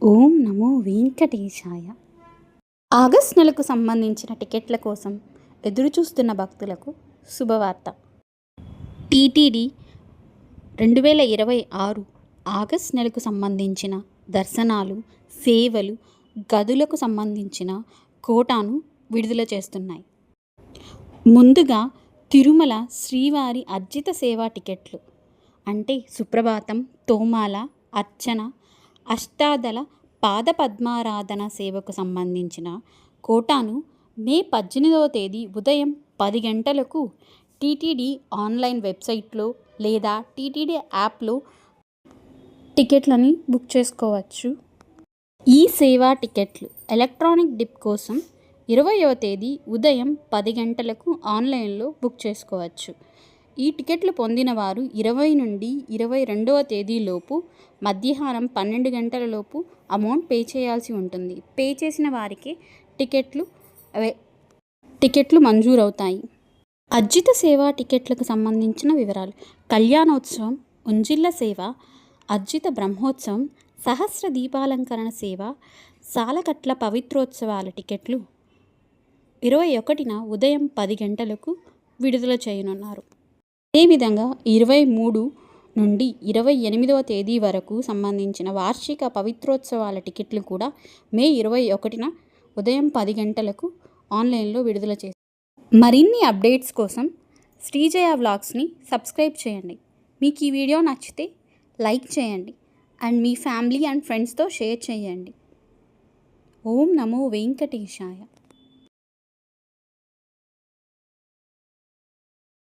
ఓం నమో వెంకటేశాయ. August నెలకు సంబంధించిన టికెట్ల కోసం ఎదురుచూస్తున్న భక్తులకు శుభవార్త. టీటీడీ 2026 ఆగస్ట్ నెలకు సంబంధించిన దర్శనాలు, సేవలు, గదులకు సంబంధించిన కోటాను విడుదల చేస్తున్నాయి. ముందుగా తిరుమల శ్రీవారి అర్జిత సేవా టికెట్లు అంటే సుప్రభాతం, తోమాల, అర్చన, అష్టాదళ పాదపద్మారాధన సేవకు సంబంధించిన కోటాను మే 18వ తేదీ ఉదయం 10 గంటలకు టీటీడీ ఆన్లైన్ వెబ్సైట్లో లేదా టీటీడీ యాప్లో టికెట్లని బుక్ చేసుకోవచ్చు. ఈ సేవా టికెట్లు ఎలక్ట్రానిక్ డిప్ కోసం 20వ తేదీ ఉదయం 10 గంటలకు ఆన్లైన్లో బుక్ చేసుకోవచ్చు. ఈ టికెట్లు పొందిన వారు 20 నుండి 22వ తేదీలోపు మధ్యాహ్నం 12 గంటలలోపు అమౌంట్ పే చేయాల్సి ఉంటుంది. పే చేసిన వారికి టికెట్లు మంజూరవుతాయి. అర్జిత సేవా టికెట్లకు సంబంధించిన వివరాలు: కళ్యాణోత్సవం, ఉంజిళ్ళ సేవ, అర్జిత బ్రహ్మోత్సవం, సహస్ర దీపాలంకరణ సేవ, సాలకట్ల పవిత్రోత్సవాల టికెట్లు 21న ఉదయం 10 గంటలకు విడుదల చేయనున్నారు. అదేవిధంగా 23 నుండి 28వ తేదీ వరకు సంబంధించిన వార్షిక పవిత్రోత్సవాల టికెట్లు కూడా మే 21న ఉదయం 10 గంటలకు ఆన్లైన్లో విడుదల చేస్తారు. మరిన్ని అప్డేట్స్ కోసం శ్రీజయ వ్లాగ్స్ని సబ్స్క్రైబ్ చేయండి. మీకు ఈ వీడియో నచ్చితే లైక్ చేయండి అండ్ మీ ఫ్యామిలీ అండ్ ఫ్రెండ్స్తో షేర్ చేయండి. ఓం నమో వెంకటేశాయ.